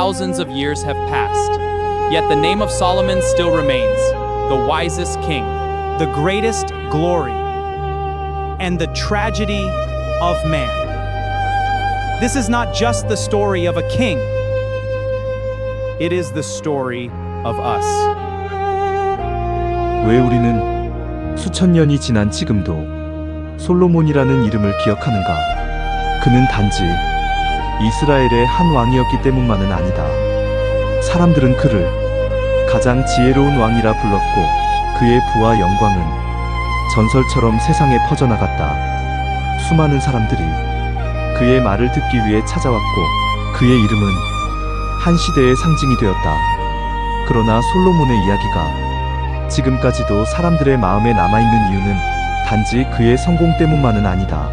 thousands of years have passed. Yet the name of Solomon still remains, the wisest king. The greatest glory and the tragedy of man. This is not just the story of a king, it is the story of us. 왜 우리는 수천 년이 지난 지금도 솔로몬이라는 이름을 기억하는가? 그는 단지 이스라엘의 한 왕이었기 때문만은 아니다. 사람들은 그를 가장 지혜로운 왕이라 불렀고 그의 부와 영광은 전설처럼 세상에 퍼져나갔다. 수많은 사람들이 그의 말을 듣기 위해 찾아왔고 그의 이름은 한 시대의 상징이 되었다. 그러나 솔로몬의 이야기가 지금까지도 사람들의 마음에 남아있는 이유는 단지 그의 성공 때문만은 아니다.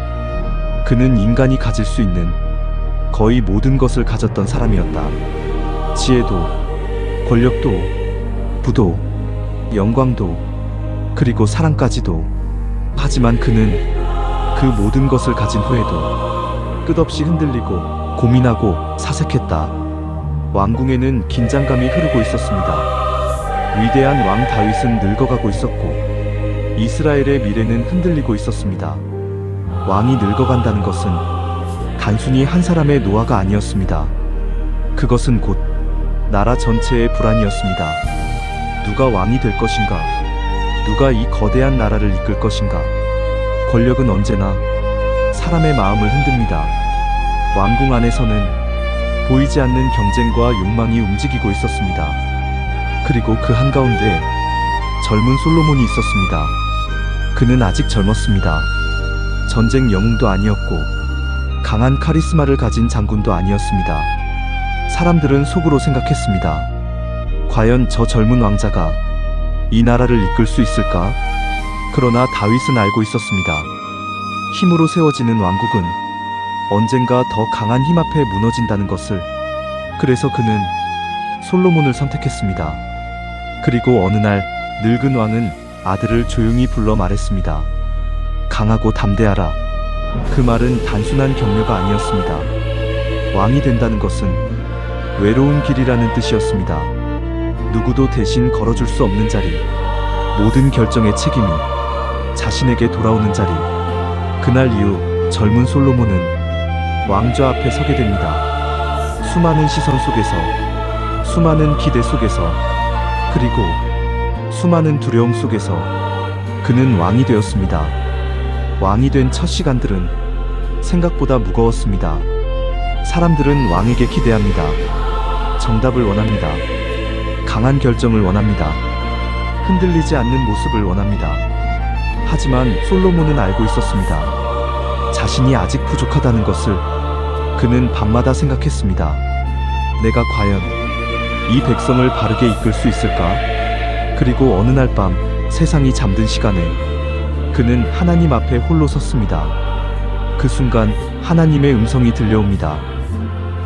그는 인간이 가질 수 있는 거의 모든 것을 가졌던 사람이었다. 지혜도, 권력도, 부도, 영광도, 그리고 사랑까지도. 하지만 그는 그 모든 것을 가진 후에도 끝없이 흔들리고 고민하고 사색했다. 왕궁에는 긴장감이 흐르고 있었습니다. 위대한 왕 다윗은 늙어가고 있었고 이스라엘의 미래는 흔들리고 있었습니다. 왕이 늙어간다는 것은 단순히 한 사람의 노화가 아니었습니다. 그것은 곧 나라 전체의 불안이었습니다. 누가 왕이 될 것인가? 누가 이 거대한 나라를 이끌 것인가? 권력은 언제나 사람의 마음을 흔듭니다. 왕궁 안에서는 보이지 않는 경쟁과 욕망이 움직이고 있었습니다. 그리고 그 한가운데 젊은 솔로몬이 있었습니다. 그는 아직 젊었습니다. 전쟁 영웅도 아니었고 강한 카리스마를 가진 장군도 아니었습니다. 사람들은 속으로 생각했습니다. 과연 저 젊은 왕자가 이 나라를 이끌 수 있을까? 그러나 다윗은 알고 있었습니다. 힘으로 세워지는 왕국은 언젠가 더 강한 힘 앞에 무너진다는 것을. 그래서 그는 솔로몬을 선택했습니다. 그리고 어느 날 늙은 왕은 아들을 조용히 불러 말했습니다. 강하고 담대하라. 그 말은 단순한 격려가 아니었습니다. 왕이 된다는 것은 외로운 길이라는 뜻이었습니다. 누구도 대신 걸어줄 수 없는 자리, 모든 결정의 책임이 자신에게 돌아오는 자리. 그날 이후 젊은 솔로몬은 왕좌 앞에 서게 됩니다. 수많은 시선 속에서, 수많은 기대 속에서, 그리고 수많은 두려움 속에서 그는 왕이 되었습니다. 왕이 된 첫 시간들은 생각보다 무거웠습니다. 사람들은 왕에게 기대합니다. 정답을 원합니다. 강한 결정을 원합니다. 흔들리지 않는 모습을 원합니다. 하지만 솔로몬은 알고 있었습니다. 자신이 아직 부족하다는 것을. 그는 밤마다 생각했습니다. 내가 과연 이 백성을 바르게 이끌 수 있을까? 그리고 어느 날 밤 세상이 잠든 시간에 그는 하나님 앞에 홀로 섰습니다. 그 순간 하나님의 음성이 들려옵니다.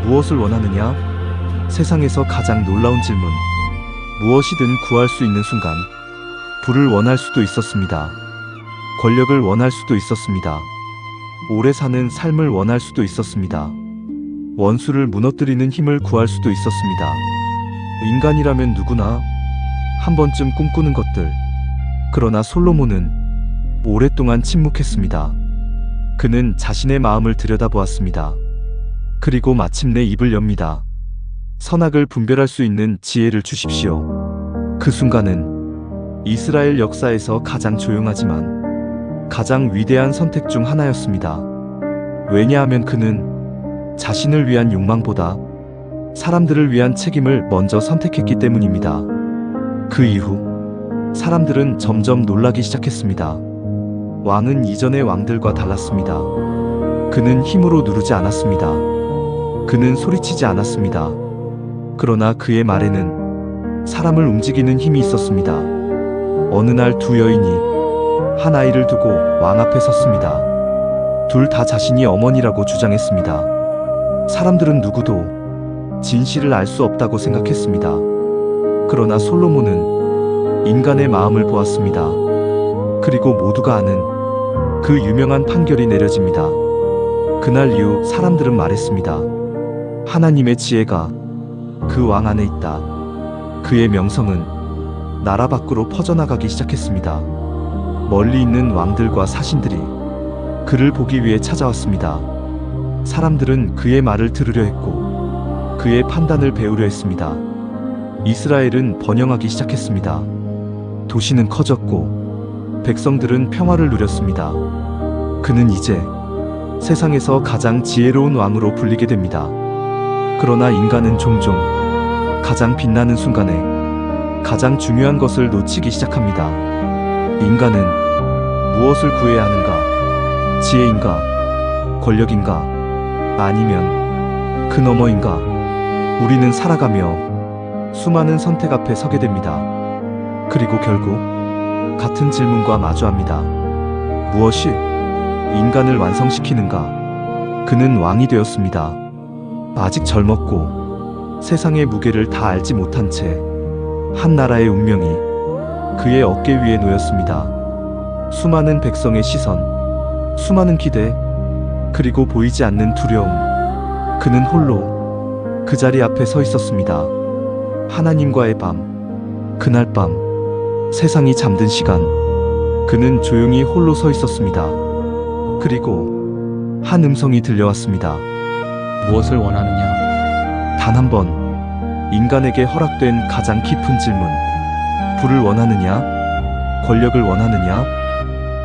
무엇을 원하느냐? 세상에서 가장 놀라운 질문. 무엇이든 구할 수 있는 순간. 부를 원할 수도 있었습니다. 권력을 원할 수도 있었습니다. 오래 사는 삶을 원할 수도 있었습니다. 원수를 무너뜨리는 힘을 구할 수도 있었습니다. 인간이라면 누구나 한 번쯤 꿈꾸는 것들. 그러나 솔로몬은 오랫동안 침묵했습니다. 그는 자신의 마음을 들여다보았습니다. 그리고 마침내 입을 엽니다. 선악을 분별할 수 있는 지혜를 주십시오. 그 순간은 이스라엘 역사에서 가장 조용하지만 가장 위대한 선택 중 하나였습니다. 왜냐하면 그는 자신을 위한 욕망보다 사람들을 위한 책임을 먼저 선택했기 때문입니다. 그 이후 사람들은 점점 놀라기 시작했습니다. 왕은 이전의 왕들과 달랐습니다. 그는 힘으로 누르지 않았습니다. 그는 소리치지 않았습니다. 그러나 그의 말에는 사람을 움직이는 힘이 있었습니다. 어느 날 두 여인이 한 아이를 두고 왕 앞에 섰습니다. 둘 다 자신이 어머니라고 주장했습니다. 사람들은 누구도 진실을 알 수 없다고 생각했습니다. 그러나 솔로몬은 인간의 마음을 보았습니다. 그리고 모두가 아는 그 유명한 판결이 내려집니다. 그날 이후 사람들은 말했습니다. 하나님의 지혜가 그 왕 안에 있다. 그의 명성은 나라 밖으로 퍼져나가기 시작했습니다. 멀리 있는 왕들과 사신들이 그를 보기 위해 찾아왔습니다. 사람들은 그의 말을 들으려 했고 그의 판단을 배우려 했습니다. 이스라엘은 번영하기 시작했습니다. 도시는 커졌고 백성들은 평화를 누렸습니다. 그는 이제 세상에서 가장 지혜로운 왕으로 불리게 됩니다. 그러나 인간은 종종 가장 빛나는 순간에 가장 중요한 것을 놓치기 시작합니다. 인간은 무엇을 구해야 하는가? 지혜인가? 권력인가? 아니면 그 너머인가? 우리는 살아가며 수많은 선택 앞에 서게 됩니다. 그리고 결국 같은 질문과 마주합니다. 무엇이 인간을 완성시키는가? 그는 왕이 되었습니다. 아직 젊었고 세상의 무게를 다 알지 못한 채 한 나라의 운명이 그의 어깨 위에 놓였습니다. 수많은 백성의 시선, 수많은 기대, 그리고 보이지 않는 두려움. 그는 홀로 그 자리 앞에 서 있었습니다. 하나님과의 밤, 그날 밤, 세상이 잠든 시간, 그는 조용히 홀로 서 있었습니다. 그리고 한 음성이 들려왔습니다. 무엇을 원하느냐? 단 한 번, 인간에게 허락된 가장 깊은 질문. 부를 원하느냐? 권력을 원하느냐?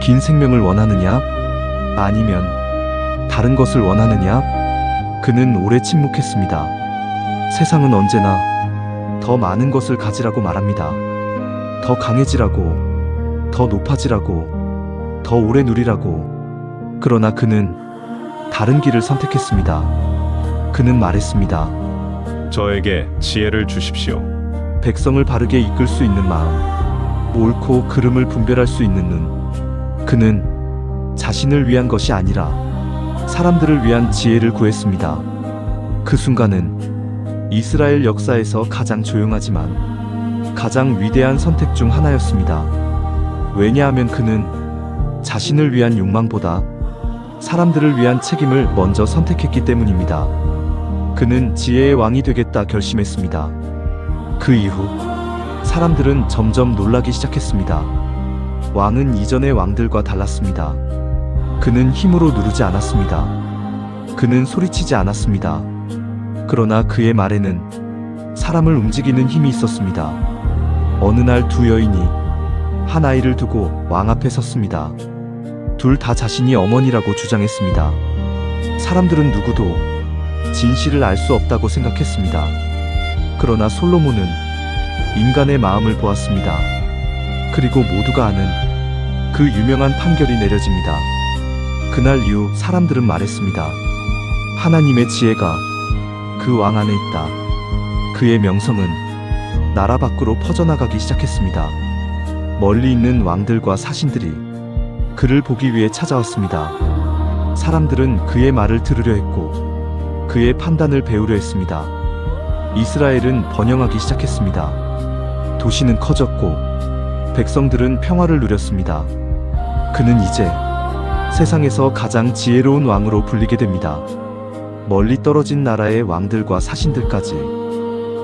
긴 생명을 원하느냐? 아니면 다른 것을 원하느냐? 그는 오래 침묵했습니다. 세상은 언제나 더 많은 것을 가지라고 말합니다. 더 강해지라고, 더 높아지라고, 더 오래 누리라고. 그러나 그는 다른 길을 선택했습니다. 그는 말했습니다. 저에게 지혜를 주십시오. 백성을 바르게 이끌 수 있는 마음, 옳고 그름을 분별할 수 있는 눈. 그는 자신을 위한 것이 아니라 사람들을 위한 지혜를 구했습니다. 그 순간은 이스라엘 역사에서 가장 조용하지만 가장 위대한 선택 중 하나였습니다. 왜냐하면 그는 자신을 위한 욕망보다 사람들을 위한 책임을 먼저 선택했기 때문입니다. 그는 지혜의 왕이 되겠다 결심했습니다. 그 이후 사람들은 점점 놀라기 시작했습니다. 왕은 이전의 왕들과 달랐습니다. 그는 힘으로 누르지 않았습니다. 그는 소리치지 않았습니다. 그러나 그의 말에는 사람을 움직이는 힘이 있었습니다. 어느 날 두 여인이 한 아이를 두고 왕 앞에 섰습니다. 둘 다 자신이 어머니라고 주장했습니다. 사람들은 누구도 진실을 알 수 없다고 생각했습니다. 그러나 솔로몬은 인간의 마음을 보았습니다. 그리고 모두가 아는 그 유명한 판결이 내려집니다. 그날 이후 사람들은 말했습니다. 하나님의 지혜가 그 왕 안에 있다. 그의 명성은 나라 밖으로 퍼져나가기 시작했습니다. 멀리 있는 왕들과 사신들이 그를 보기 위해 찾아왔습니다. 사람들은 그의 말을 들으려 했고 그의 판단을 배우려 했습니다. 이스라엘은 번영하기 시작했습니다. 도시는 커졌고 백성들은 평화를 누렸습니다. 그는 이제 세상에서 가장 지혜로운 왕으로 불리게 됩니다. 멀리 떨어진 나라의 왕들과 사신들까지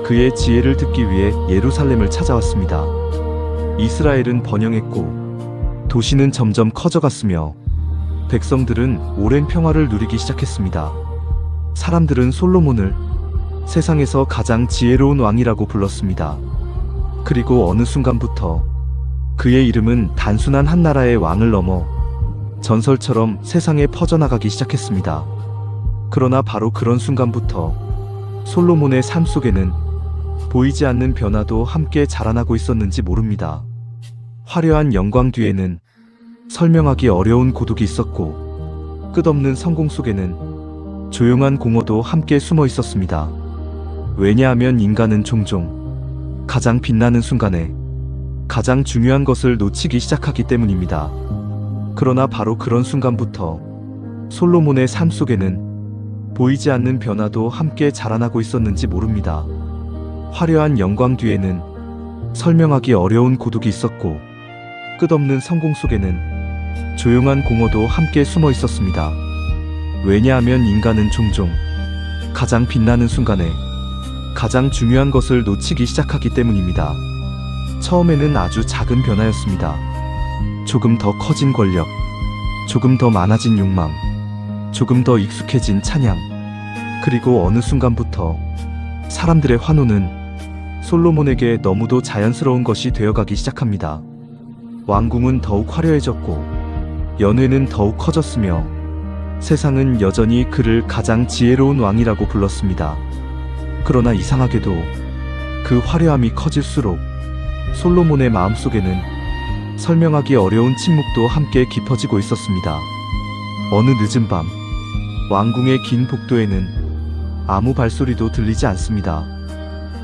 그의 지혜를 듣기 위해 예루살렘을 찾아왔습니다. 이스라엘은 번영했고 도시는 점점 커져갔으며 백성들은 오랜 평화를 누리기 시작했습니다. 사람들은 솔로몬을 세상에서 가장 지혜로운 왕이라고 불렀습니다. 그리고 어느 순간부터 그의 이름은 단순한 한 나라의 왕을 넘어 전설처럼 세상에 퍼져나가기 시작했습니다. 그러나 바로 그런 순간부터 솔로몬의 삶 속에는 보이지 않는 변화도 함께 자라나고 있었는지 모릅니다. 화려한 영광 뒤에는 설명하기 어려운 고독이 있었고 끝없는 성공 속에는 조용한 공허도 함께 숨어 있었습니다. 왜냐하면 인간은 종종 가장 빛나는 순간에 가장 중요한 것을 놓치기 시작하기 때문입니다. 그러나 바로 그런 순간부터 솔로몬의 삶 속에는 보이지 않는 변화도 함께 자라나고 있었는지 모릅니다. 화려한 영광 뒤에는 설명하기 어려운 고독이 있었고 끝없는 성공 속에는 조용한 공허도 함께 숨어 있었습니다. 왜냐하면 인간은 종종 가장 빛나는 순간에 가장 중요한 것을 놓치기 시작하기 때문입니다. 처음에는 아주 작은 변화였습니다. 조금 더 커진 권력, 조금 더 많아진 욕망, 조금 더 익숙해진 찬양, 그리고 어느 순간부터 사람들의 환호는 솔로몬에게 너무도 자연스러운 것이 되어가기 시작합니다. 왕궁은 더욱 화려해졌고 연회는 더욱 커졌으며 세상은 여전히 그를 가장 지혜로운 왕이라고 불렀습니다. 그러나 이상하게도 그 화려함이 커질수록 솔로몬의 마음속에는 설명하기 어려운 침묵도 함께 깊어지고 있었습니다. 어느 늦은 밤, 왕궁의 긴 복도에는 아무 발소리도 들리지 않습니다.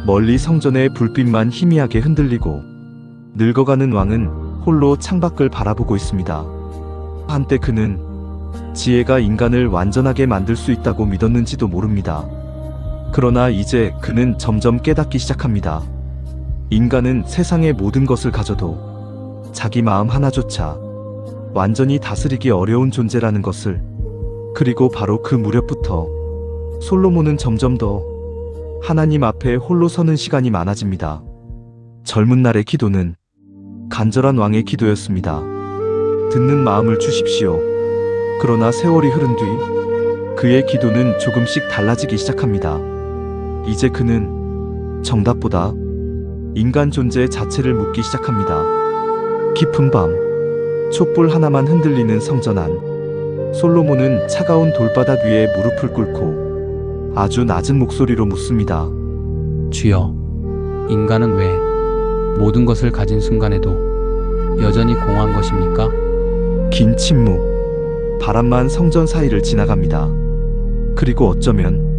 멀리 성전의 불빛만 희미하게 흔들리고 늙어가는 왕은 홀로 창밖을 바라보고 있습니다. 한때 그는 지혜가 인간을 완전하게 만들 수 있다고 믿었는지도 모릅니다. 그러나 이제 그는 점점 깨닫기 시작합니다. 인간은 세상의 모든 것을 가져도 자기 마음 하나조차 완전히 다스리기 어려운 존재라는 것을, 그리고 바로 그 무렵부터 솔로몬은 점점 더 하나님 앞에 홀로 서는 시간이 많아집니다. 젊은 날의 기도는 간절한 왕의 기도였습니다. 듣는 마음을 주십시오. 그러나 세월이 흐른 뒤 그의 기도는 조금씩 달라지기 시작합니다. 이제 그는 정답보다 인간 존재 자체를 묻기 시작합니다. 깊은 밤, 촛불 하나만 흔들리는 성전 안, 솔로몬은 차가운 돌바닥 위에 무릎을 꿇고 아주 낮은 목소리로 묻습니다. 주여, 인간은 왜 모든 것을 가진 순간에도 여전히 공허한 것입니까? 긴 침묵, 바람만 성전 사이를 지나갑니다. 그리고 어쩌면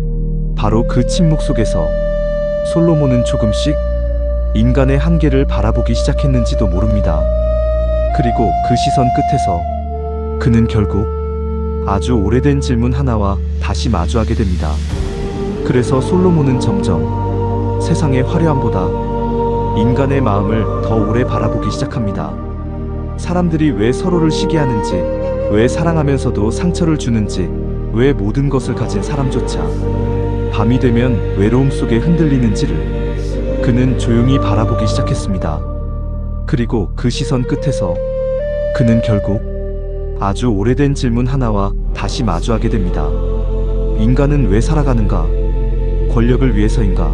바로 그 침묵 속에서 솔로몬은 조금씩 인간의 한계를 바라보기 시작했는지도 모릅니다. 그리고 그 시선 끝에서 그는 결국 아주 오래된 질문 하나와 다시 마주하게 됩니다. 그래서 솔로몬은 점점 세상의 화려함보다 인간의 마음을 더 오래 바라보기 시작합니다. 사람들이 왜 서로를 시기하는지, 왜 사랑하면서도 상처를 주는지, 왜 모든 것을 가진 사람조차 밤이 되면 외로움 속에 흔들리는지를 그는 조용히 바라보기 시작했습니다. 그리고 그 시선 끝에서 그는 결국 아주 오래된 질문 하나와 다시 마주하게 됩니다. 인간은 왜 살아가는가? 권력을 위해서인가?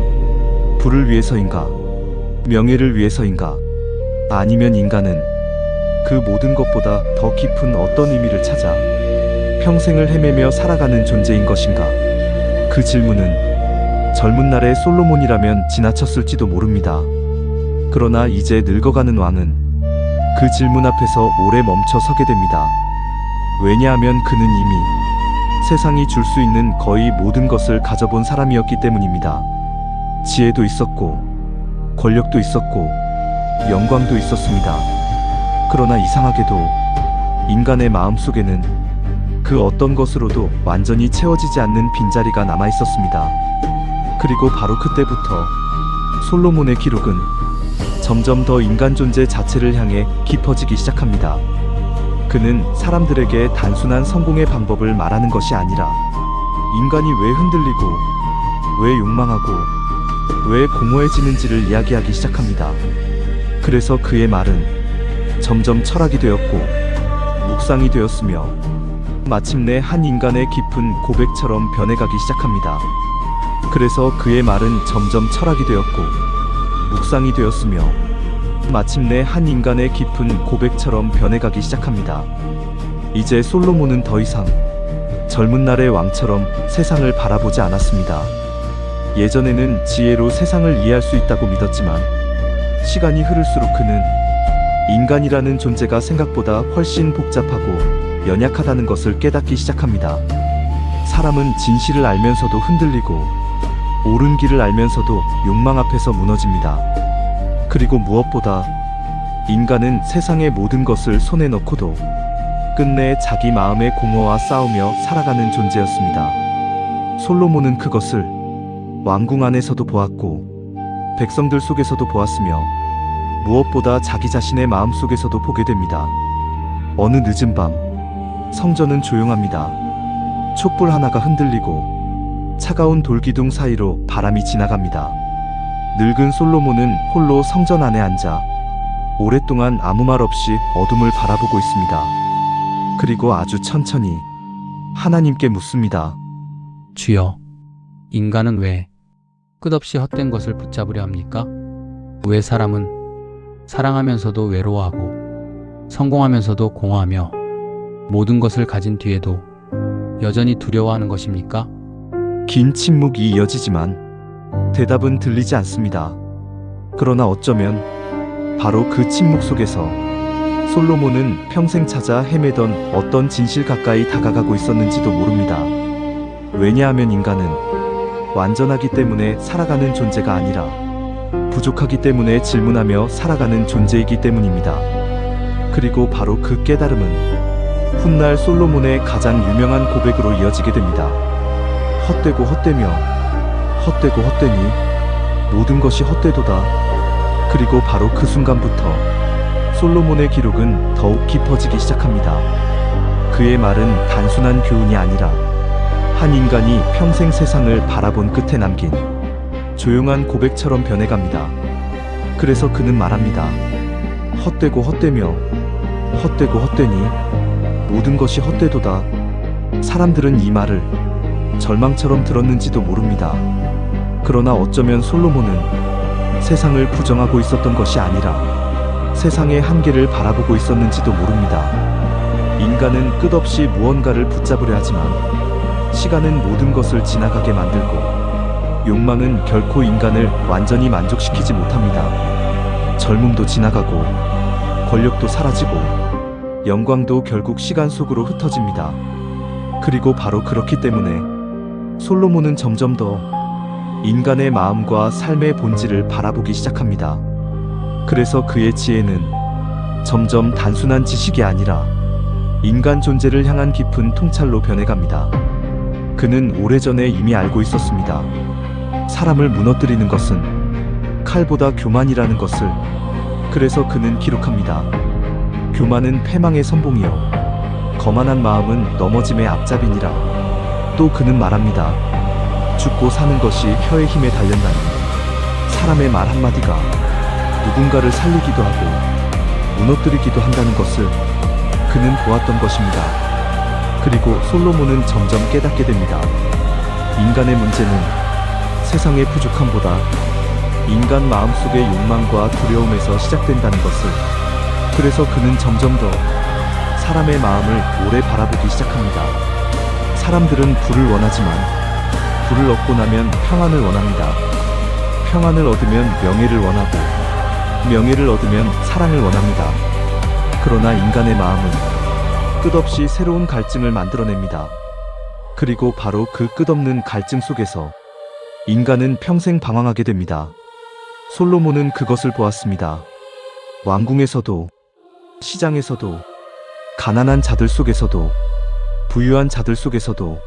부를 위해서인가? 명예를 위해서인가? 아니면 인간은 그 모든 것보다 더 깊은 어떤 의미를 찾아 평생을 헤매며 살아가는 존재인 것인가? 그 질문은 젊은 날의 솔로몬이라면 지나쳤을지도 모릅니다. 그러나 이제 늙어가는 왕은 그 질문 앞에서 오래 멈춰 서게 됩니다. 왜냐하면 그는 이미 세상이 줄 수 있는 거의 모든 것을 가져본 사람이었기 때문입니다. 지혜도 있었고, 권력도 있었고, 영광도 있었습니다. 그러나 이상하게도 인간의 마음속에는 그 어떤 것으로도 완전히 채워지지 않는 빈자리가 남아 있었습니다. 그리고 바로 그때부터 솔로몬의 기록은 점점 더 인간 존재 자체를 향해 깊어지기 시작합니다. 그는 사람들에게 단순한 성공의 방법을 말하는 것이 아니라 인간이 왜 흔들리고, 왜 욕망하고, 왜 공허해지는지를 이야기하기 시작합니다. 그래서 그의 말은 점점 철학이 되었고 묵상이 되었으며 마침내 한 인간의 깊은 고백처럼 변해가기 시작합니다. 그래서 그의 말은 점점 철학이 되었고 묵상이 되었으며 마침내 한 인간의 깊은 고백처럼 변해가기 시작합니다. 이제 솔로몬은 더 이상 젊은 날의 왕처럼 세상을 바라보지 않았습니다. 예전에는 지혜로 세상을 이해할 수 있다고 믿었지만 시간이 흐를수록 그는 인간이라는 존재가 생각보다 훨씬 복잡하고 연약하다는 것을 깨닫기 시작합니다. 사람은 진실을 알면서도 흔들리고 옳은 길을 알면서도 욕망 앞에서 무너집니다. 그리고 무엇보다 인간은 세상의 모든 것을 손에 넣고도 끝내 자기 마음의 공허와 싸우며 살아가는 존재였습니다. 솔로몬은 그것을 왕궁 안에서도 보았고 백성들 속에서도 보았으며 무엇보다 자기 자신의 마음 속에서도 보게 됩니다. 어느 늦은 밤, 성전은 조용합니다. 촛불 하나가 흔들리고 차가운 돌기둥 사이로 바람이 지나갑니다. 늙은 솔로몬은 홀로 성전 안에 앉아 오랫동안 아무 말 없이 어둠을 바라보고 있습니다. 그리고 아주 천천히 하나님께 묻습니다. 주여, 인간은 왜 끝없이 헛된 것을 붙잡으려 합니까? 왜 사람은 사랑하면서도 외로워하고 성공하면서도 공허하며 모든 것을 가진 뒤에도 여전히 두려워하는 것입니까? 긴 침묵이 이어지지만 대답은 들리지 않습니다. 그러나 어쩌면 바로 그 침묵 속에서 솔로몬은 평생 찾아 헤매던 어떤 진실 가까이 다가가고 있었는지도 모릅니다. 왜냐하면 인간은 완전하기 때문에 살아가는 존재가 아니라 부족하기 때문에 질문하며 살아가는 존재이기 때문입니다. 그리고 바로 그 깨달음은 훗날 솔로몬의 가장 유명한 고백으로 이어지게 됩니다. 헛되고 헛되며 헛되고 헛되니 모든 것이 헛되도다. 그리고 바로 그 순간부터 솔로몬의 기록은 더욱 깊어지기 시작합니다. 그의 말은 단순한 교훈이 아니라 한 인간이 평생 세상을 바라본 끝에 남긴 조용한 고백처럼 변해갑니다. 그래서 그는 말합니다. 헛되고 헛되며 헛되고 헛되니 모든 것이 헛되도다. 사람들은 이 말을 절망처럼 들었는지도 모릅니다. 그러나 어쩌면 솔로몬은 세상을 부정하고 있었던 것이 아니라 세상의 한계를 바라보고 있었는지도 모릅니다. 인간은 끝없이 무언가를 붙잡으려 하지만 시간은 모든 것을 지나가게 만들고 욕망은 결코 인간을 완전히 만족시키지 못합니다. 젊음도 지나가고 권력도 사라지고 영광도 결국 시간 속으로 흩어집니다. 그리고 바로 그렇기 때문에 솔로몬은 점점 더 인간의 마음과 삶의 본질을 바라보기 시작합니다. 그래서 그의 지혜는 점점 단순한 지식이 아니라 인간 존재를 향한 깊은 통찰로 변해갑니다. 그는 오래전에 이미 알고 있었습니다. 사람을 무너뜨리는 것은 칼보다 교만이라는 것을. 그래서 그는 기록합니다. 교만은 패망의 선봉이요 거만한 마음은 넘어짐의 앞잡이니라. 또 그는 말합니다. 죽고 사는 것이 혀의 힘에 달렸나니 사람의 말 한마디가 누군가를 살리기도 하고 무너뜨리기도 한다는 것을 그는 보았던 것입니다. 그리고 솔로몬은 점점 깨닫게 됩니다. 인간의 문제는 세상의 부족함보다 인간 마음속의 욕망과 두려움에서 시작된다는 것을. 그래서 그는 점점 더 사람의 마음을 오래 바라보기 시작합니다. 사람들은 부를 원하지만 부를 얻고 나면 평안을 원합니다. 평안을 얻으면 명예를 원하고 명예를 얻으면 사랑을 원합니다. 그러나 인간의 마음은 끝없이 새로운 갈증을 만들어냅니다. 그리고 바로 그 끝없는 갈증 속에서 인간은 평생 방황하게 됩니다. 솔로몬은 그것을 보았습니다. 왕궁에서도 시장에서도 가난한 자들 속에서도 부유한 자들 속에서도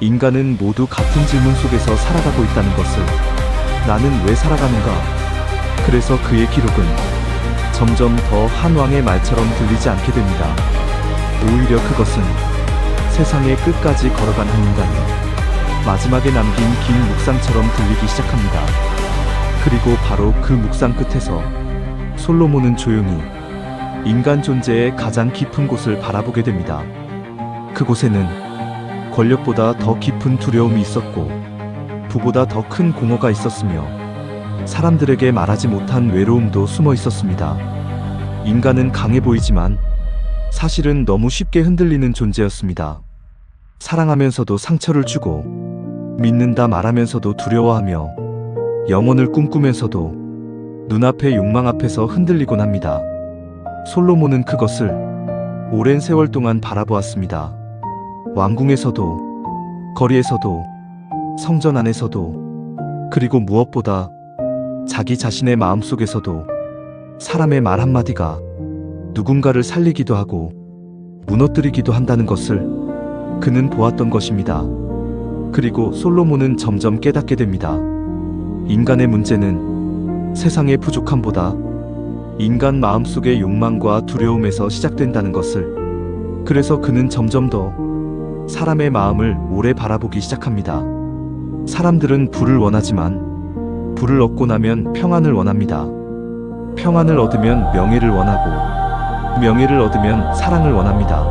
인간은 모두 같은 질문 속에서 살아가고 있다는 것을. 나는 왜 살아가는가? 그래서 그의 기록은 점점 더 한 왕의 말처럼 들리지 않게 됩니다. 오히려 그것은 세상의 끝까지 걸어간 한 인간이 마지막에 남긴 긴 묵상처럼 들리기 시작합니다. 그리고 바로 그 묵상 끝에서 솔로몬은 조용히 인간 존재의 가장 깊은 곳을 바라보게 됩니다. 그곳에는 권력보다 더 깊은 두려움이 있었고 부보다 더 큰 공허가 있었으며 사람들에게 말하지 못한 외로움도 숨어 있었습니다. 인간은 강해 보이지만 사실은 너무 쉽게 흔들리는 존재였습니다. 사랑하면서도 상처를 주고 믿는다 말하면서도 두려워하며 영혼을 꿈꾸면서도 눈앞의 욕망 앞에서 흔들리곤 합니다. 솔로몬은 그것을 오랜 세월 동안 바라보았습니다. 왕궁에서도 거리에서도 성전 안에서도 그리고 무엇보다 자기 자신의 마음속에서도 사람의 말 한마디가 누군가를 살리기도 하고 무너뜨리기도 한다는 것을 그는 보았던 것입니다. 그리고 솔로몬은 점점 깨닫게 됩니다. 인간의 문제는 세상의 부족함보다 인간 마음속의 욕망과 두려움에서 시작된다는 것을. 그래서 그는 점점 더 사람의 마음을 오래 바라보기 시작합니다. 사람들은 부를 원하지만 부를 얻고 나면 평안을 원합니다. 평안을 얻으면 명예를 원하고 명예를 얻으면 사랑을 원합니다.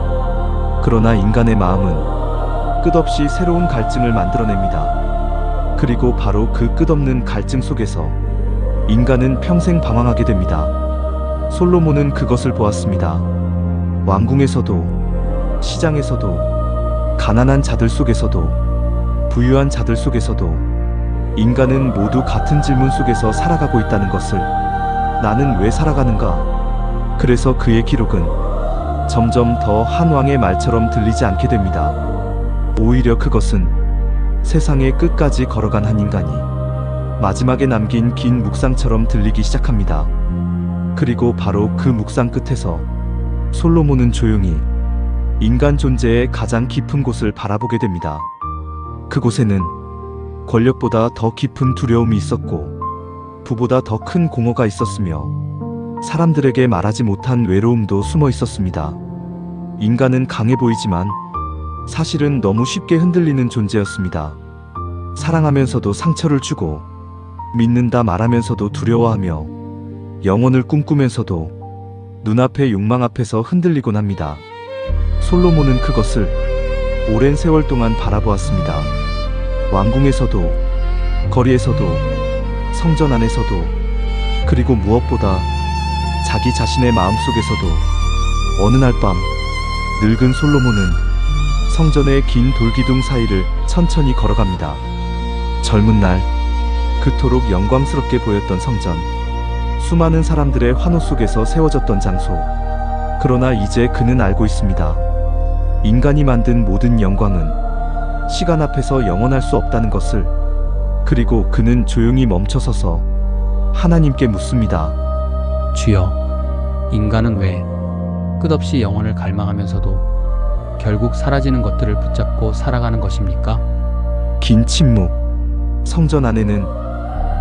그러나 인간의 마음은 끝없이 새로운 갈증을 만들어냅니다. 그리고 바로 그 끝없는 갈증 속에서 인간은 평생 방황하게 됩니다. 솔로몬은 그것을 보았습니다. 왕궁에서도, 시장에서도, 가난한 자들 속에서도, 부유한 자들 속에서도 인간은 모두 같은 질문 속에서 살아가고 있다는 것을, 나는 왜 살아가는가? 그래서 그의 기록은 점점 더 한 왕의 말처럼 들리지 않게 됩니다. 오히려 그것은 세상의 끝까지 걸어간 한 인간이 마지막에 남긴 긴 묵상처럼 들리기 시작합니다. 그리고 바로 그 묵상 끝에서 솔로몬은 조용히 인간 존재의 가장 깊은 곳을 바라보게 됩니다. 그곳에는 권력보다 더 깊은 두려움이 있었고 부보다 더 큰 공허가 있었으며 사람들에게 말하지 못한 외로움도 숨어 있었습니다. 인간은 강해 보이지만 사실은 너무 쉽게 흔들리는 존재였습니다. 사랑하면서도 상처를 주고 믿는다 말하면서도 두려워하며 영혼을 꿈꾸면서도 눈앞의 욕망 앞에서 흔들리곤 합니다. 솔로몬은 그것을 오랜 세월 동안 바라보았습니다. 왕궁에서도, 거리에서도, 성전 안에서도, 그리고 무엇보다 자기 자신의 마음속에서도 어느 날 밤 늙은 솔로몬은 성전의 긴 돌기둥 사이를 천천히 걸어갑니다. 젊은 날 그토록 영광스럽게 보였던 성전, 수많은 사람들의 환호 속에서 세워졌던 장소. 그러나 이제 그는 알고 있습니다. 인간이 만든 모든 영광은 시간 앞에서 영원할 수 없다는 것을. 그리고 그는 조용히 멈춰서서 하나님께 묻습니다. 주여, 인간은 왜 끝없이 영혼을 갈망하면서도 결국 사라지는 것들을 붙잡고 살아가는 것입니까? 긴 침묵. 성전 안에는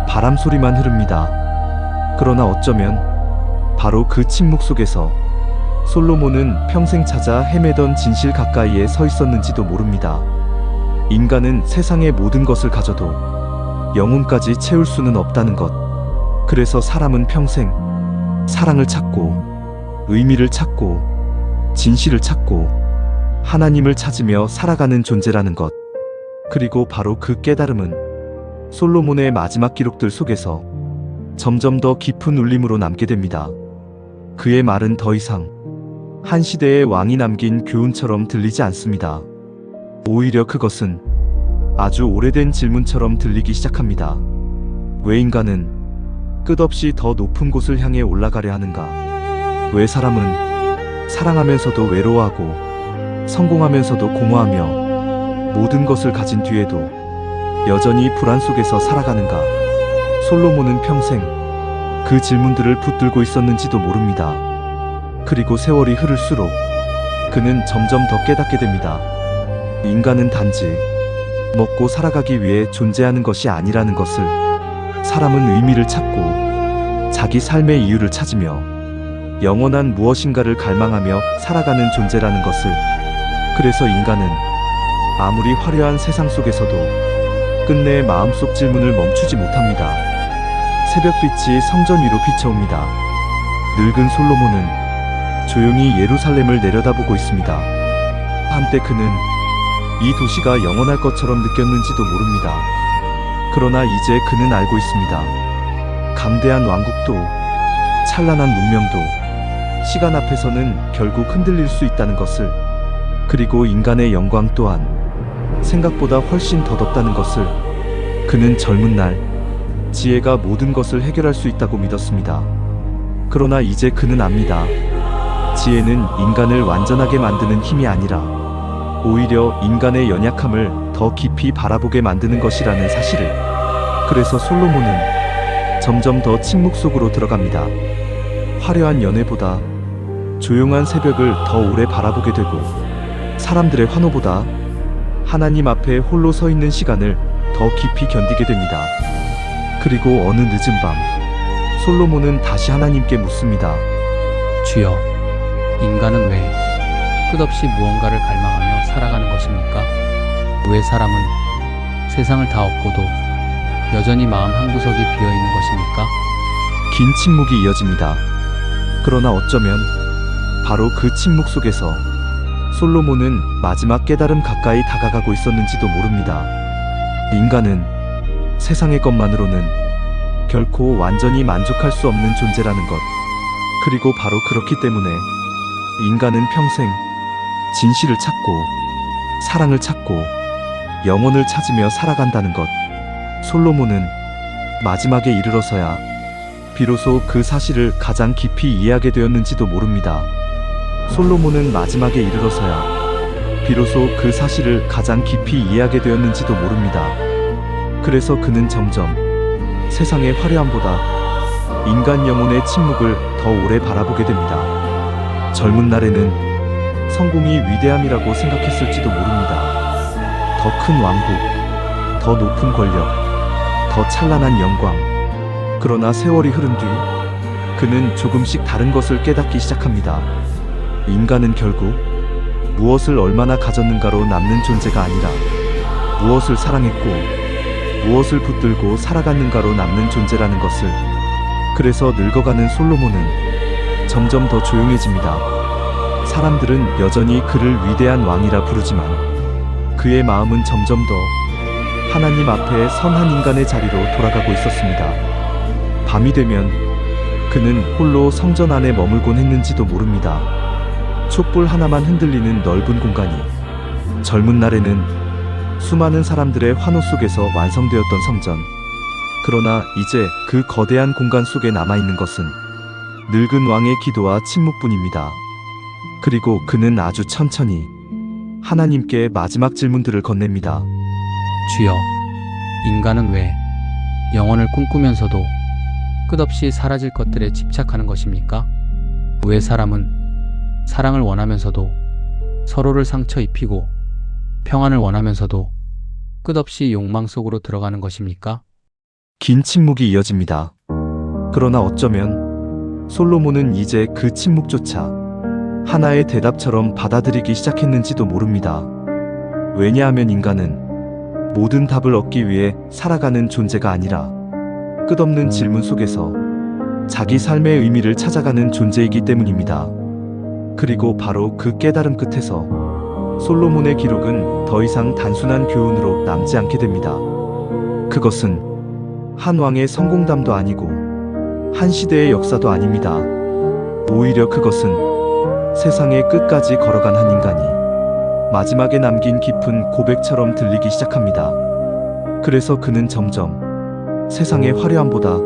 바람 소리만 흐릅니다. 그러나 어쩌면 바로 그 침묵 속에서 솔로몬은 평생 찾아 헤매던 진실 가까이에 서 있었는지도 모릅니다. 인간은 세상의 모든 것을 가져도 영혼까지 채울 수는 없다는 것. 그래서 사람은 평생 사랑을 찾고 의미를 찾고 진실을 찾고 하나님을 찾으며 살아가는 존재라는 것. 그리고 바로 그 깨달음은 솔로몬의 마지막 기록들 속에서 점점 더 깊은 울림으로 남게 됩니다. 그의 말은 더 이상 한 시대의 왕이 남긴 교훈처럼 들리지 않습니다. 오히려 그것은 아주 오래된 질문처럼 들리기 시작합니다. 왜 인간은 끝없이 더 높은 곳을 향해 올라가려 하는가? 왜 사람은 사랑하면서도 외로워하고 성공하면서도 공허하며 모든 것을 가진 뒤에도 여전히 불안 속에서 살아가는가? 솔로몬은 평생 그 질문들을 붙들고 있었는지도 모릅니다. 그리고 세월이 흐를수록 그는 점점 더 깨닫게 됩니다. 인간은 단지 먹고 살아가기 위해 존재하는 것이 아니라는 것을. 사람은 의미를 찾고 자기 삶의 이유를 찾으며 영원한 무엇인가를 갈망하며 살아가는 존재라는 것을. 그래서 인간은 아무리 화려한 세상 속에서도 끝내 마음속 질문을 멈추지 못합니다. 새벽빛이 성전 위로 비춰옵니다. 늙은 솔로몬은 조용히 예루살렘을 내려다보고 있습니다. 한때 그는 이 도시가 영원할 것처럼 느꼈는지도 모릅니다. 그러나 이제 그는 알고 있습니다. 강대한 왕국도 찬란한 문명도 시간 앞에서는 결국 흔들릴 수 있다는 것을. 그리고 인간의 영광 또한 생각보다 훨씬 덧없다는 것을. 그는 젊은 날 지혜가 모든 것을 해결할 수 있다고 믿었습니다. 그러나 이제 그는 압니다. 지혜는 인간을 완전하게 만드는 힘이 아니라 오히려 인간의 연약함을 더 깊이 바라보게 만드는 것이라는 사실을. 그래서 솔로몬은 점점 더 침묵 속으로 들어갑니다. 화려한 연회보다 조용한 새벽을 더 오래 바라보게 되고 사람들의 환호보다 하나님 앞에 홀로 서 있는 시간을 더 깊이 견디게 됩니다. 그리고 어느 늦은 밤 솔로몬은 다시 하나님께 묻습니다. 주여, 인간은 왜 끝없이 무언가를 갈망하며 살아가는 것입니까? 왜 사람은 세상을 다 얻고도 여전히 마음 한구석이 비어 있는 것입니까? 긴 침묵이 이어집니다. 그러나 어쩌면 바로 그 침묵 속에서 솔로몬은 마지막 깨달음 가까이 다가가고 있었는지도 모릅니다. 인간은 세상의 것만으로는 결코 완전히 만족할 수 없는 존재라는 것. 그리고 바로 그렇기 때문에 인간은 평생 진실을 찾고 사랑을 찾고 영혼을 찾으며 살아간다는 것. 솔로몬은 마지막에 이르러서야 비로소 그 사실을 가장 깊이 이해하게 되었는지도 모릅니다. 솔로몬은 마지막에 이르러서야 비로소 그 사실을 가장 깊이 이해하게 되었는지도 모릅니다. 그래서 그는 점점 세상의 화려함보다 인간 영혼의 침묵을 더 오래 바라보게 됩니다. 젊은 날에는 성공이 위대함이라고 생각했을지도 모릅니다. 더 큰 왕국, 더 높은 권력, 더 찬란한 영광. 그러나 세월이 흐른 뒤 그는 조금씩 다른 것을 깨닫기 시작합니다. 인간은 결국 무엇을 얼마나 가졌는가로 남는 존재가 아니라 무엇을 사랑했고 무엇을 붙들고 살아갔는가로 남는 존재라는 것을. 그래서 늙어가는 솔로몬은 점점 더 조용해집니다. 사람들은 여전히 그를 위대한 왕이라 부르지만 그의 마음은 점점 더 하나님 앞에 선한 인간의 자리로 돌아가고 있었습니다. 밤이 되면 그는 홀로 성전 안에 머물곤 했는지도 모릅니다. 촛불 하나만 흔들리는 넓은 공간이 젊은 날에는 수많은 사람들의 환호 속에서 완성되었던 성전. 그러나 이제 그 거대한 공간 속에 남아있는 것은 늙은 왕의 기도와 침묵뿐입니다. 그리고 그는 아주 천천히 하나님께 마지막 질문들을 건넵니다. 주여, 인간은 왜 영혼을 꿈꾸면서도 끝없이 사라질 것들에 집착하는 것입니까? 왜 사람은 사랑을 원하면서도 서로를 상처 입히고 평안을 원하면서도 끝없이 욕망 속으로 들어가는 것입니까? 긴 침묵이 이어집니다. 그러나 어쩌면 솔로몬은 이제 그 침묵조차 하나의 대답처럼 받아들이기 시작했는지도 모릅니다. 왜냐하면 인간은 모든 답을 얻기 위해 살아가는 존재가 아니라 끝없는 질문 속에서 자기 삶의 의미를 찾아가는 존재이기 때문입니다. 그리고 바로 그 깨달음 끝에서 솔로몬의 기록은 더 이상 단순한 교훈으로 남지 않게 됩니다. 그것은 한 왕의 성공담도 아니고 한 시대의 역사도 아닙니다. 오히려 그것은 세상의 끝까지 걸어간 한 인간이 마지막에 남긴 깊은 고백처럼 들리기 시작합니다. 그래서 그는 점점 세상의 화려함보다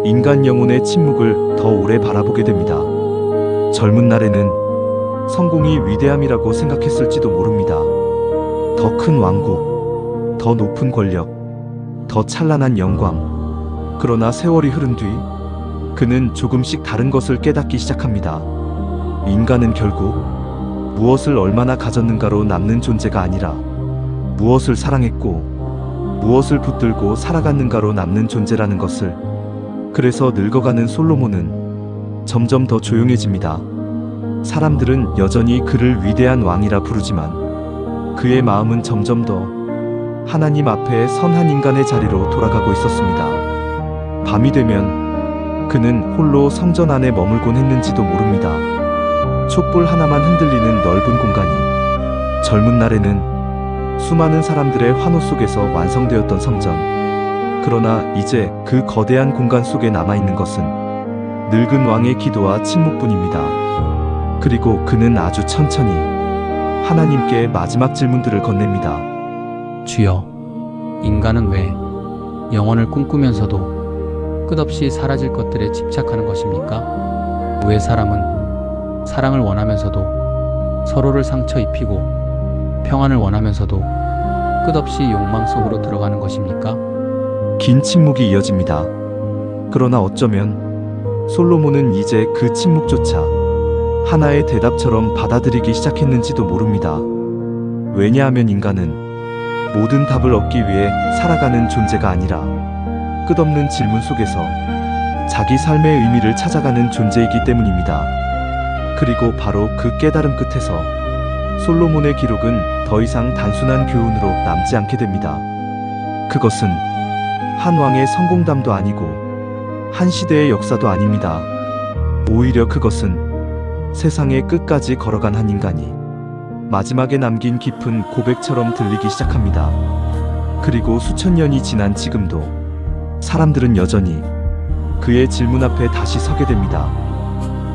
인간 영혼의 침묵을 더 오래 바라보게 됩니다. 젊은 날에는 성공이 위대함이라고 생각했을지도 모릅니다. 더 큰 왕국, 더 높은 권력, 더 찬란한 영광. 그러나 세월이 흐른 뒤 그는 조금씩 다른 것을 깨닫기 시작합니다. 인간은 결국 무엇을 얼마나 가졌는가로 남는 존재가 아니라 무엇을 사랑했고 무엇을 붙들고 살아갔는가로 남는 존재라는 것을. 그래서 늙어가는 솔로몬은 점점 더 조용해집니다. 사람들은 여전히 그를 위대한 왕이라 부르지만 그의 마음은 점점 더 하나님 앞에 선한 인간의 자리로 돌아가고 있었습니다. 밤이 되면 그는 홀로 성전 안에 머물곤 했는지도 모릅니다. 촛불 하나만 흔들리는 넓은 공간이 젊은 날에는 수많은 사람들의 환호 속에서 완성되었던 성전. 그러나 이제 그 거대한 공간 속에 남아있는 것은 늙은 왕의 기도와 침묵뿐입니다. 그리고 그는 아주 천천히 하나님께 마지막 질문들을 건넵니다. 주여, 인간은 왜 영혼을 꿈꾸면서도 끝없이 사라질 것들에 집착하는 것입니까? 왜 사람은 사랑을 원하면서도 서로를 상처 입히고 평안을 원하면서도 끝없이 욕망 속으로 들어가는 것입니까? 긴 침묵이 이어집니다. 그러나 어쩌면 솔로몬은 이제 그 침묵조차 하나의 대답처럼 받아들이기 시작했는지도 모릅니다. 왜냐하면 인간은 모든 답을 얻기 위해 살아가는 존재가 아니라 끝없는 질문 속에서 자기 삶의 의미를 찾아가는 존재이기 때문입니다. 그리고 바로 그 깨달음 끝에서 솔로몬의 기록은 더 이상 단순한 교훈으로 남지 않게 됩니다. 그것은 한 왕의 성공담도 아니고 한 시대의 역사도 아닙니다. 오히려 그것은 세상의 끝까지 걸어간 한 인간이 마지막에 남긴 깊은 고백처럼 들리기 시작합니다. 그리고 수천 년이 지난 지금도 사람들은 여전히 그의 질문 앞에 다시 서게 됩니다.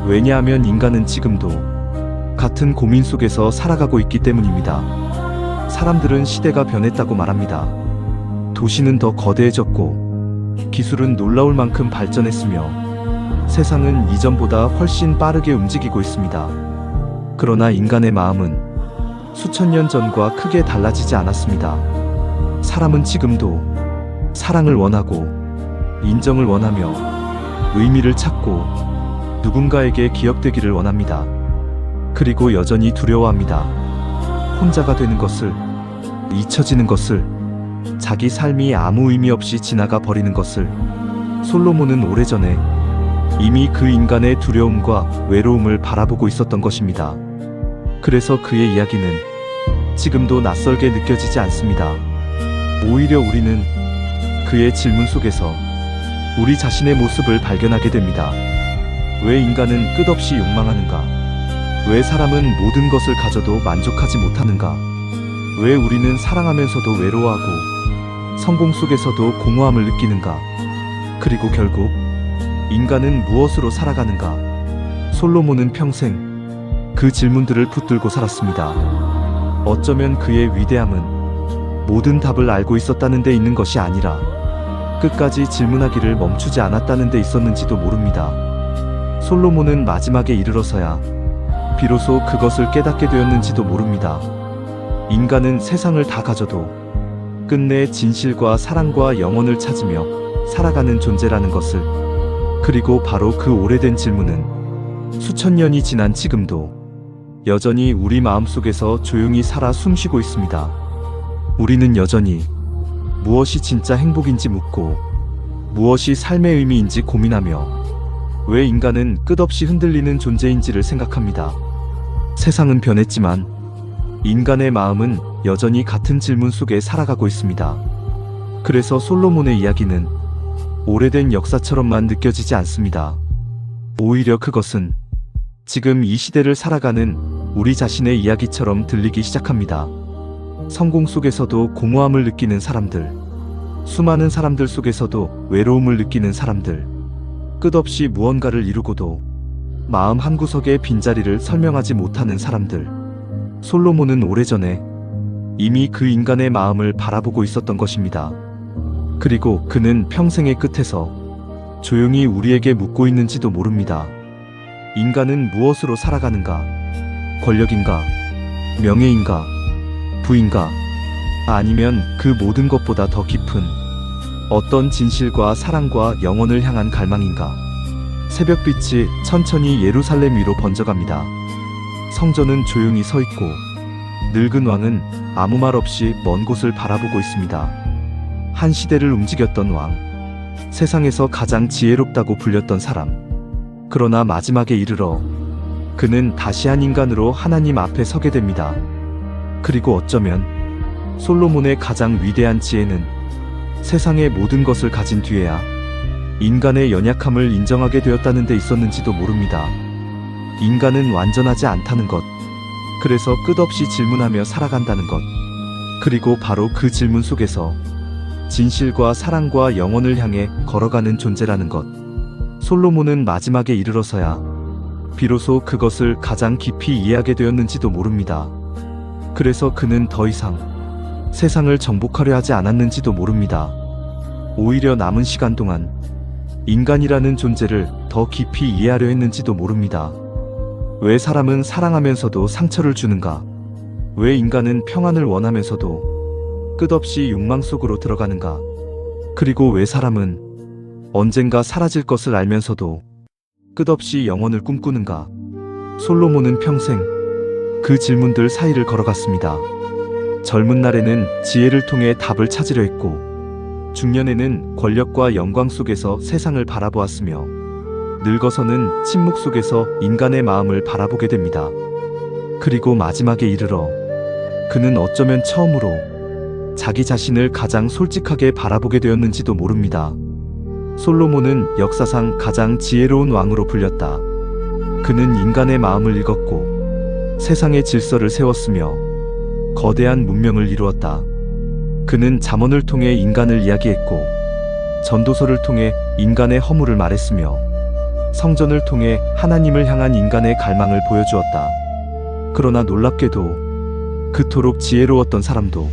왜냐하면 인간은 지금도 같은 고민 속에서 살아가고 있기 때문입니다. 사람들은 시대가 변했다고 말합니다. 도시는 더 거대해졌고 기술은 놀라울 만큼 발전했으며 세상은 이전보다 훨씬 빠르게 움직이고 있습니다. 그러나 인간의 마음은 수천 년 전과 크게 달라지지 않았습니다. 사람은 지금도 사랑을 원하고 인정을 원하며 의미를 찾고 누군가에게 기억되기를 원합니다. 그리고 여전히 두려워합니다. 혼자가 되는 것을, 잊혀지는 것을, 자기 삶이 아무 의미 없이 지나가 버리는 것을. 솔로몬은 오래전에 이미 그 인간의 두려움과 외로움을 바라보고 있었던 것입니다. 그래서 그의 이야기는 지금도 낯설게 느껴지지 않습니다. 오히려 우리는 그의 질문 속에서 우리 자신의 모습을 발견하게 됩니다. 왜 인간은 끝없이 욕망하는가? 왜 사람은 모든 것을 가져도 만족하지 못하는가? 왜 우리는 사랑하면서도 외로워하고 성공 속에서도 공허함을 느끼는가? 그리고 결국 인간은 무엇으로 살아가는가? 솔로몬은 평생 그 질문들을 붙들고 살았습니다. 어쩌면 그의 위대함은 모든 답을 알고 있었다는 데 있는 것이 아니라 끝까지 질문하기를 멈추지 않았다는 데 있었는지도 모릅니다. 솔로몬은 마지막에 이르러서야 비로소 그것을 깨닫게 되었는지도 모릅니다. 인간은 세상을 다 가져도 끝내 진실과 사랑과 영혼을 찾으며 살아가는 존재라는 것을. 그리고 바로 그 오래된 질문은 수천 년이 지난 지금도 여전히 우리 마음속에서 조용히 살아 숨쉬고 있습니다. 우리는 여전히 무엇이 진짜 행복인지 묻고 무엇이 삶의 의미인지 고민하며 왜 인간은 끝없이 흔들리는 존재인지를 생각합니다. 세상은 변했지만 인간의 마음은 여전히 같은 질문 속에 살아가고 있습니다. 그래서 솔로몬의 이야기는 오래된 역사처럼만 느껴지지 않습니다. 오히려 그것은 지금 이 시대를 살아가는 우리 자신의 이야기처럼 들리기 시작합니다. 성공 속에서도 공허함을 느끼는 사람들, 수많은 사람들 속에서도 외로움을 느끼는 사람들, 끝없이 무언가를 이루고도 마음 한구석의 빈자리를 설명하지 못하는 사람들. 솔로몬은 오래전에 이미 그 인간의 마음을 바라보고 있었던 것입니다. 그리고 그는 평생의 끝에서 조용히 우리에게 묻고 있는지도 모릅니다. 인간은 무엇으로 살아가는가? 권력인가? 명예인가? 부인가? 아니면 그 모든 것보다 더 깊은 어떤 진실과 사랑과 영혼을 향한 갈망인가? 새벽빛이 천천히 예루살렘 위로 번져갑니다. 성전은 조용히 서 있고 늙은 왕은 아무 말 없이 먼 곳을 바라보고 있습니다. 한 시대를 움직였던 왕, 세상에서 가장 지혜롭다고 불렸던 사람. 그러나 마지막에 이르러 그는 다시 한 인간으로 하나님 앞에 서게 됩니다. 그리고 어쩌면 솔로몬의 가장 위대한 지혜는 세상의 모든 것을 가진 뒤에야 인간의 연약함을 인정하게 되었다는 데 있었는지도 모릅니다. 인간은 완전하지 않다는 것, 그래서 끝없이 질문하며 살아간다는 것, 그리고 바로 그 질문 속에서 진실과 사랑과 영혼을 향해 걸어가는 존재라는 것. 솔로몬은 마지막에 이르러서야 비로소 그것을 가장 깊이 이해하게 되었는지도 모릅니다. 그래서 그는 더 이상 세상을 정복하려 하지 않았는지도 모릅니다. 오히려 남은 시간 동안 인간이라는 존재를 더 깊이 이해하려 했는지도 모릅니다. 왜 사람은 사랑하면서도 상처를 주는가? 왜 인간은 평안을 원하면서도 끝없이 욕망 속으로 들어가는가? 그리고 왜 사람은 언젠가 사라질 것을 알면서도 끝없이 영혼을 꿈꾸는가? 솔로몬은 평생 그 질문들 사이를 걸어갔습니다. 젊은 날에는 지혜를 통해 답을 찾으려 했고, 중년에는 권력과 영광 속에서 세상을 바라보았으며, 늙어서는 침묵 속에서 인간의 마음을 바라보게 됩니다. 그리고 마지막에 이르러 그는 어쩌면 처음으로 자기 자신을 가장 솔직하게 바라보게 되었는지도 모릅니다. 솔로몬은 역사상 가장 지혜로운 왕으로 불렸다. 그는 인간의 마음을 읽었고 세상의 질서를 세웠으며 거대한 문명을 이루었다. 그는 잠언을 통해 인간을 이야기했고 전도서를 통해 인간의 허물을 말했으며 성전을 통해 하나님을 향한 인간의 갈망을 보여주었다. 그러나 놀랍게도 그토록 지혜로웠던 사람도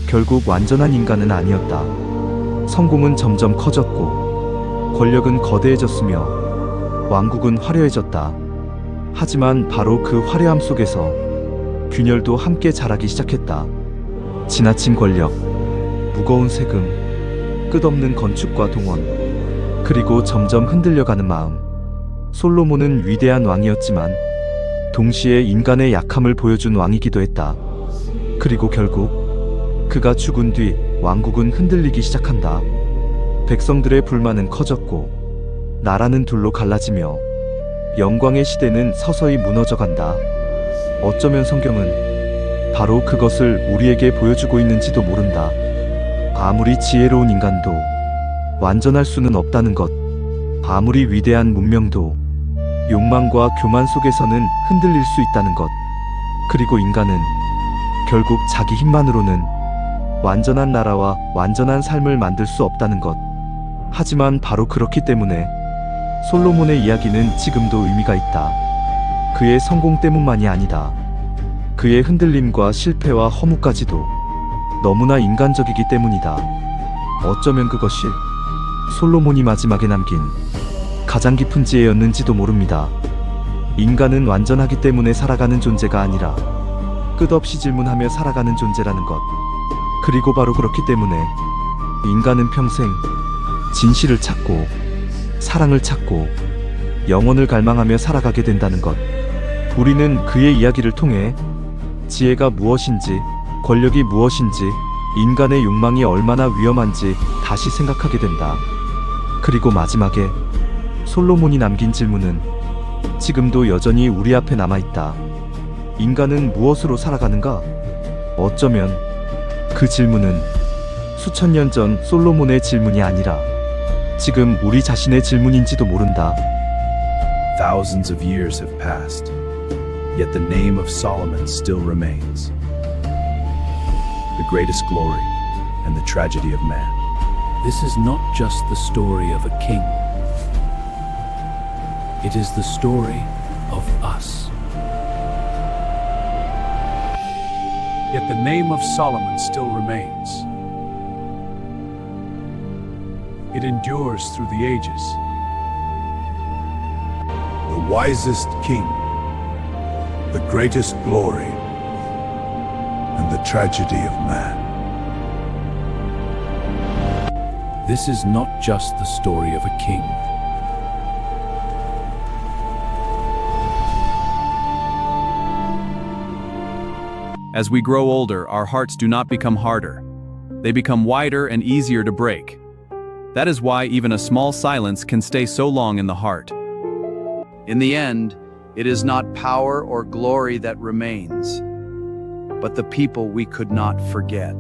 결국 완전한 인간은 아니었다. 성공은 점점 커졌고 권력은 거대해졌으며 왕국은 화려해졌다. 하지만 바로 그 화려함 속에서 균열도 함께 자라기 시작했다. 지나친 권력, 무거운 세금, 끝없는 건축과 동원, 그리고 점점 흔들려가는 마음. 솔로몬은 위대한 왕이었지만 동시에 인간의 약함을 보여준 왕이기도 했다. 그리고 결국 그가 죽은 뒤 왕국은 흔들리기 시작한다. 백성들의 불만은 커졌고 나라는 둘로 갈라지며 영광의 시대는 서서히 무너져간다. 어쩌면 성경은 바로 그것을 우리에게 보여주고 있는지도 모른다. 아무리 지혜로운 인간도 완전할 수는 없다는 것. 아무리 위대한 문명도 욕망과 교만 속에서는 흔들릴 수 있다는 것. 그리고 인간은 결국 자기 힘만으로는 완전한 나라와 완전한 삶을 만들 수 없다는 것. 하지만 바로 그렇기 때문에 솔로몬의 이야기는 지금도 의미가 있다. 그의 성공 때문만이 아니다. 그의 흔들림과 실패와 허무까지도 너무나 인간적이기 때문이다. 어쩌면 그것이 솔로몬이 마지막에 남긴 가장 깊은 지혜였는지도 모릅니다. 인간은 완전하기 때문에 살아가는 존재가 아니라 끝없이 질문하며 살아가는 존재라는 것. 그리고 바로 그렇기 때문에 인간은 평생 진실을 찾고 사랑을 찾고 영혼을 갈망하며 살아가게 된다는 것. 우리는 그의 이야기를 통해 지혜가 무엇인지, 권력이 무엇인지, 인간의 욕망이 얼마나 위험한지 다시 생각하게 된다. 그리고 마지막에 솔로몬이 남긴 질문은 지금도 여전히 우리 앞에 남아있다. 인간은 무엇으로 살아가는가? 어쩌면 그 질문은 수천 년 전 솔로몬의 질문이 아니라 지금 우리 자신의 질문인지도 모른다. Thousands of years have passed, yet the name of Solomon still remains. The greatest glory and the tragedy of man. This is not just the story of a king. It is the story of us. Yet the name of Solomon still remains. It endures through the ages. The wisest king, the greatest glory, and the tragedy of man. This is not just the story of a king. As we grow older, our hearts do not become harder. They become wider and easier to break. That is why even a small silence can stay so long in the heart. In the end, it is not power or glory that remains, but the people we could not forget.